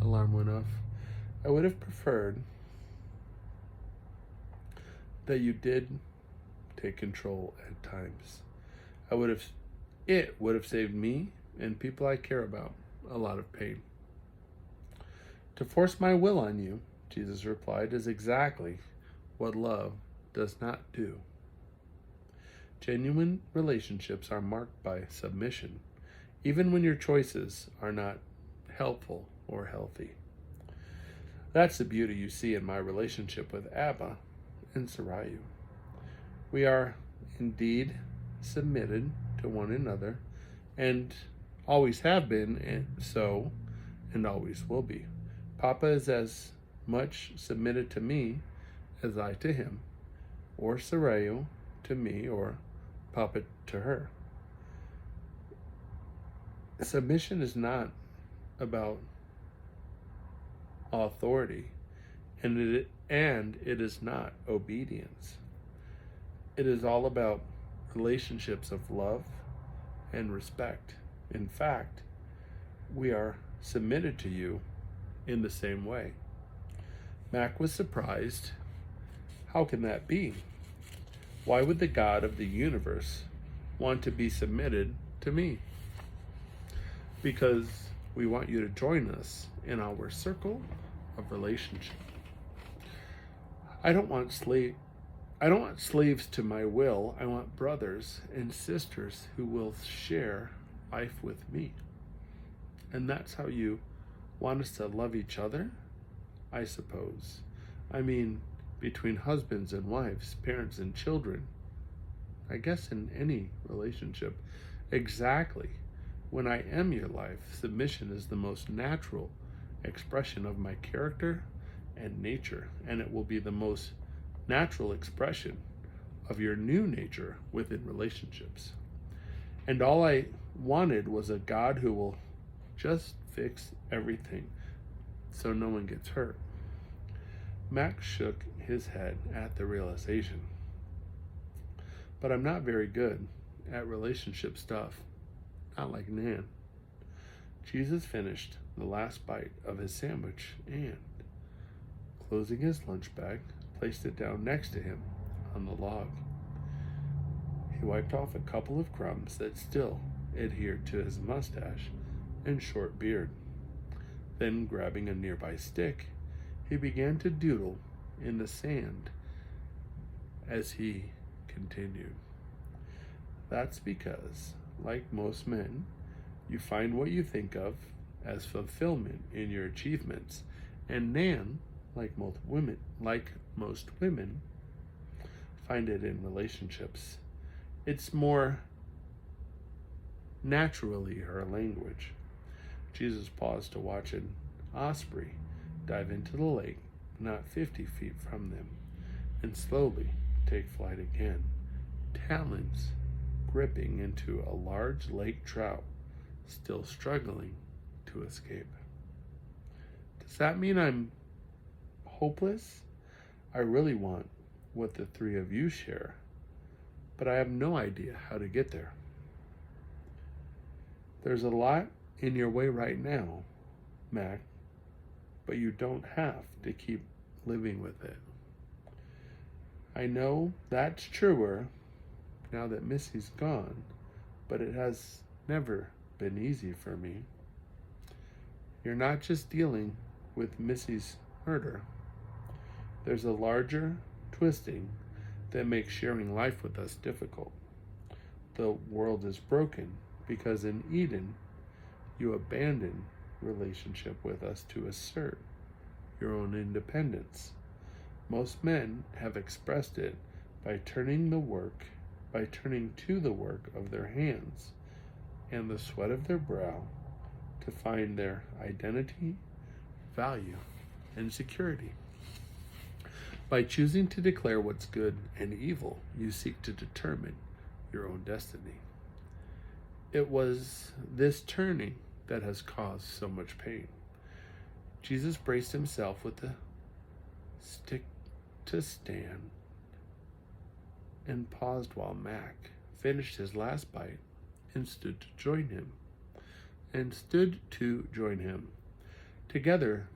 Alarm went off. I would have preferred that you did take control at times. It would have saved me and people I care about a lot of pain. To force my will on you, Jesus replied, is exactly what love does not do. Genuine relationships are marked by submission, even when your choices are not helpful or healthy. That's the beauty you see in my relationship with Abba and Sarayu. We are indeed submitted to one another and always have been, and always will be. Papa is as much submitted to me as I to him, or Sarayu to me, or Papa to her. Submission is not about authority, and it is not obedience. It is all about relationships of love and respect. In fact, we are submitted to you in the same way. Mac was surprised. How can that be? Why would the God of the universe want to be submitted to me? Because we want you to join us in our circle of relationship. I don't want slaves to my will. I want brothers and sisters who will share life with me. And that's how you want us to love each other, I suppose. I mean, between husbands and wives, parents and children. I guess in any relationship. Exactly. When I am your life, submission is the most natural expression of my character and nature, and it will be the most natural expression of your new nature within relationships. And all I wanted was a God who will just fix everything so no one gets hurt. Max shook his head at the realization. But I'm not very good at relationship stuff. Not like Nan. Jesus finished the last bite of his sandwich and, closing his lunch bag, placed it down next to him on the log. He wiped off a couple of crumbs that still adhered to his mustache and short beard. Then, grabbing a nearby stick, he began to doodle in the sand as he continued. That's because, like most men, you find what you think of as fulfillment in your achievements, and Nan, like most women, find it in relationships. It's more naturally her language. Jesus paused to watch an osprey dive into the lake not 50 feet from them and slowly take flight again, talons gripping into a large lake trout still struggling to escape. Does that mean I'm hopeless? I really want what the three of you share, but I have no idea how to get there. There's a lot in your way right now, Mac, but you don't have to keep living with it. I know that's truer now that Missy's gone, but it has never been easy for me. You're not just dealing with Missy's murder. There's a larger twisting that makes sharing life with us difficult. The world is broken because in Eden, you abandoned relationship with us to assert your own independence. Most men have expressed it by turning to the work of their hands and the sweat of their brow to find their identity, value, and security. By choosing to declare what's good and evil, you seek to determine your own destiny. It was this turning that has caused so much pain. Jesus braced himself with the stick to stand and paused while Mac finished his last bite and stood to join him. Together,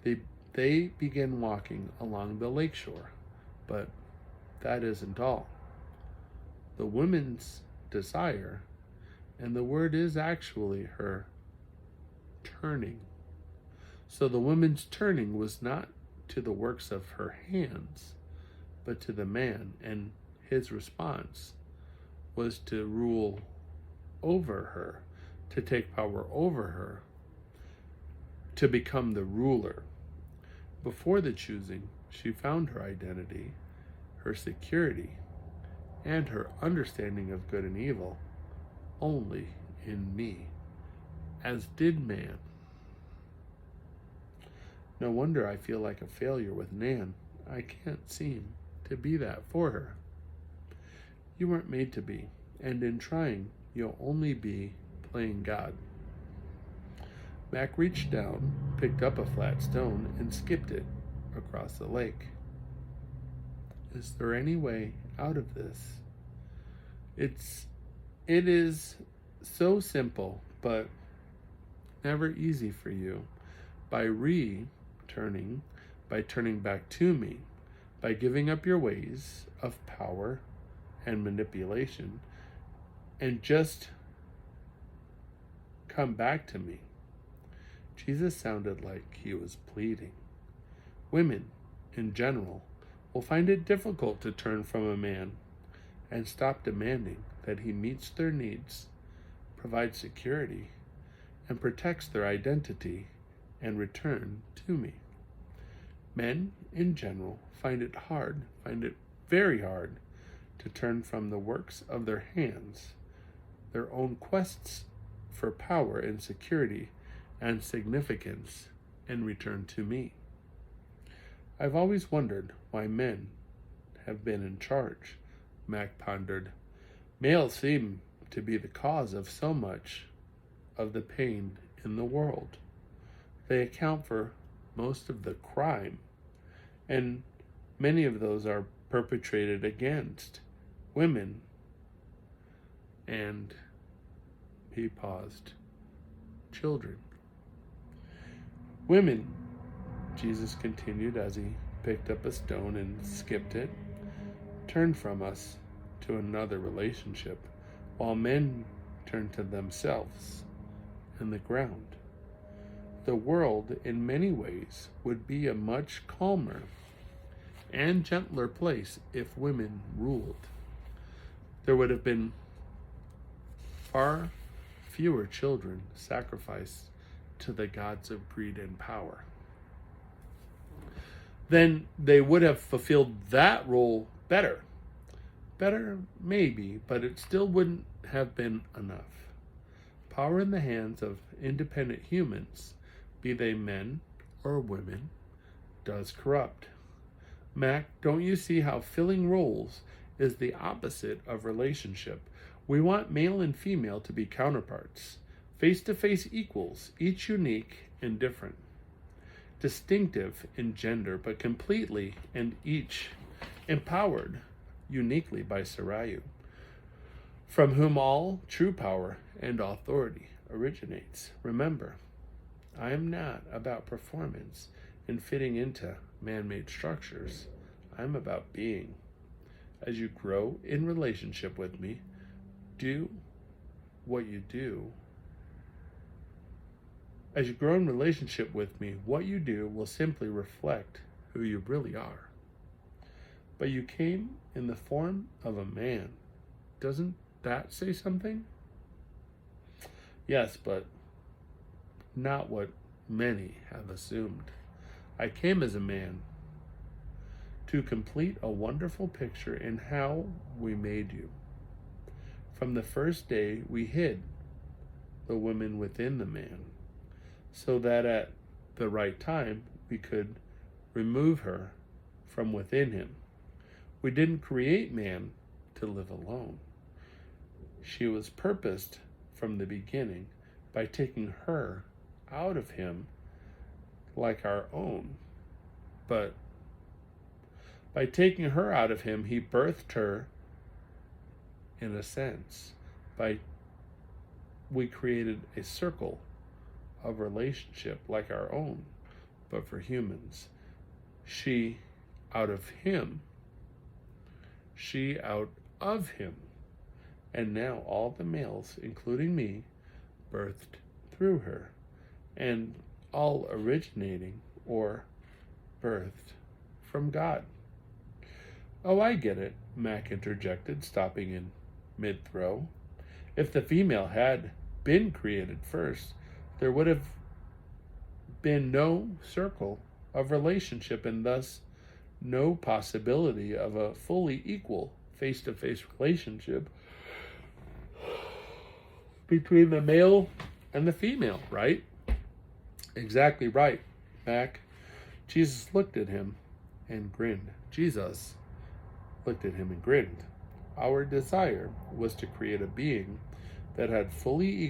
they begin walking along the lakeshore. But that isn't all. The woman's desire, and the word is actually her turning. So the woman's turning was not to the works of her hands, but to the man, and his response was to rule over her, to take power over her, to become the ruler. Before the choosing, she found her identity, her security, and her understanding of good and evil only in me, as did man. No wonder I feel like a failure with Nan. I can't seem to be that for her. You weren't made to be, and in trying, you'll only be playing God. Mac reached down, picked up a flat stone, and skipped it across the lake. Is there any way out of this? It is so simple, but never easy for you. By returning, by turning back to me, by giving up your ways of power and manipulation, and just come back to me. Jesus sounded like he was pleading. Women, in general, will find it difficult to turn from a man and stop demanding that he meets their needs, provides security, and protects their identity, and return to me. Men, in general, find it very hard, to turn from the works of their hands, their own quests for power and security and significance, and return to me. I've always wondered why men have been in charge, Mac pondered. Males seem to be the cause of so much of the pain in the world. They account for most of the crime, and many of those are perpetrated against women. And he paused. Children. Women, Jesus continued as he picked up a stone and skipped it, turn from us to another relationship, while men turn to themselves and the ground. The world, in many ways, would be a much calmer and gentler place if women ruled. There would have been far fewer children sacrificed to the gods of greed and power. Then they would have fulfilled that role better. Better, maybe, but it still wouldn't have been enough. Power in the hands of independent humans, be they men or women, does corrupt. Mac, don't you see how filling roles is the opposite of relationship? We want male and female to be counterparts, face-to-face equals, each unique and different, distinctive in gender, but completely and each empowered uniquely by Sarayu, from whom all true power and authority originates. Remember, I am not about performance and fitting into man-made structures. I'm about being. As you grow in relationship with me, do what you do. As you grow in relationship with me, what you do will simply reflect who you really are. But you came in the form of a man. Doesn't that say something? Yes, but not what many have assumed. I came as a man to complete a wonderful picture in how we made you. From the first day, we hid the woman within the man, so that at the right time we could remove her from within him. We didn't create man to live alone. She was purposed from the beginning by taking her out of him like our own. But by taking her out of him, he birthed her in a sense. We created a circle of relationship like our own, but for humans. She out of him. She out of him. And now all the males, including me, birthed through her, and all originating or birthed from God. Oh, I get it, Mac interjected, stopping in mid-throw. If the female had been created first, there would have been no circle of relationship and thus no possibility of a fully equal face-to-face relationship between the male and the female, right? Exactly right, Mac. Jesus looked at him and grinned. Jesus looked at him and grinned. Our desire was to create a being that had a fully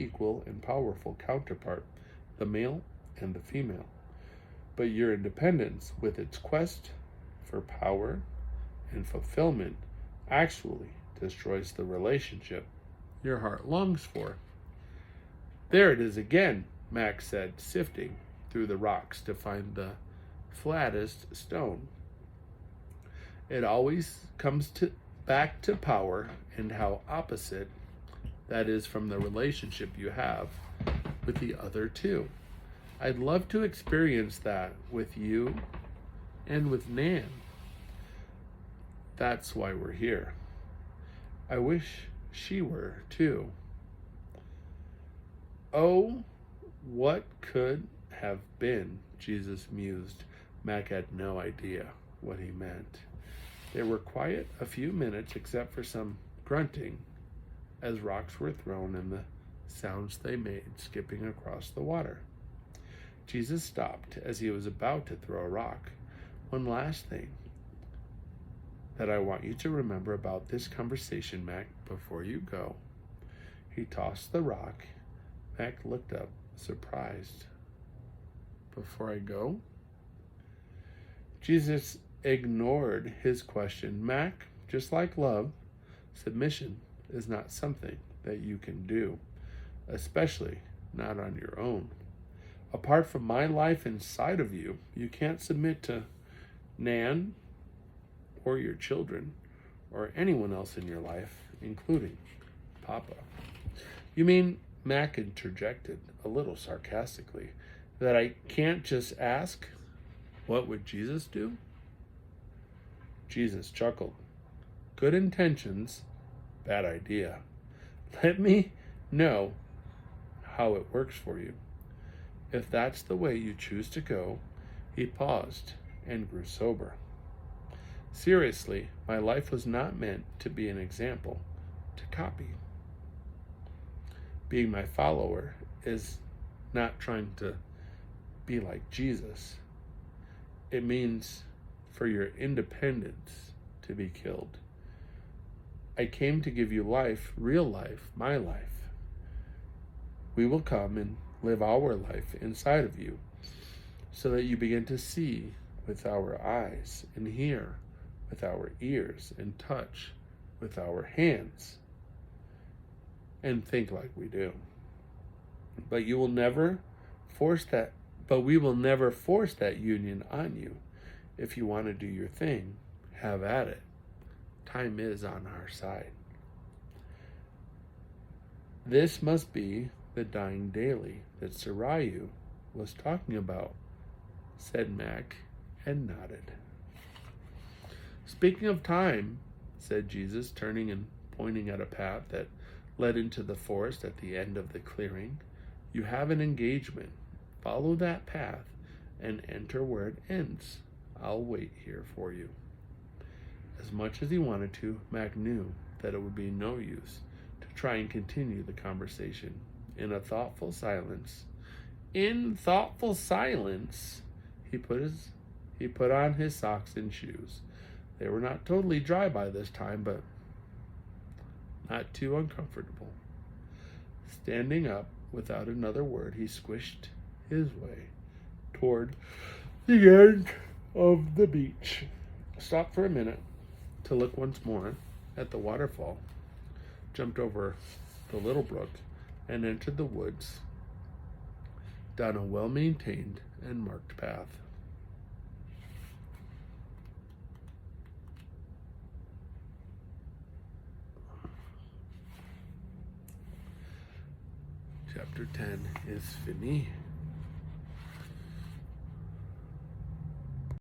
equal and powerful counterpart, the male and the female. But your independence, with its quest for power and fulfillment, actually destroys the relationship your heart longs for. There it is again, Max said, sifting through the rocks to find the flattest stone. It always comes back to power and how opposite that is from the relationship you have with the other two. I'd love to experience that with you and with Nan. That's why we're here. I wish she were too. Oh, what could have been, Jesus mused. Mac had no idea what he meant. They were quiet a few minutes except for some grunting as rocks were thrown and the sounds they made skipping across the water. Jesus stopped as he was about to throw a rock. One last thing that I want you to remember about this conversation, Mac, before you go. He tossed the rock. Mac looked up, surprised. Before I go? Jesus ignored his question. Mac, just like love, submission is not something that you can do, especially not on your own. Apart from my life inside of you, you can't submit to Nan or your children or anyone else in your life, including Papa. You mean, Mac interjected a little sarcastically, that I can't just ask, what would Jesus do? Jesus chuckled. Good intentions, bad idea. Let me know how it works for you. If that's the way you choose to go, he paused and grew sober. Seriously, my life was not meant to be an example to copy. Being my follower is not trying to be like Jesus. It means for your independence to be killed. I came to give you life, real life, my life. We will come and live our life inside of you so that you begin to see with our eyes and hear with our ears and touch with our hands and think like we do. But we will never force that union on you. If you want to do your thing, have at it. Time is on our side. This must be the dying daily that Sarayu was talking about, said Mac, and nodded. Speaking of time, said Jesus, turning and pointing at a path that led into the forest at the end of the clearing. You have an engagement. Follow that path and enter where it ends. I'll wait here for you. As much as he wanted to, Mac knew that it would be no use to try and continue the conversation. In thoughtful silence, he put on his socks and shoes. They were not totally dry by this time, but not too uncomfortable. Standing up without another word, he squished his way toward the end of the beach. Stopped for a minute to look once more at the waterfall, jumped over the little brook, and entered the woods down a well-maintained and marked path. Chapter 10 is fini.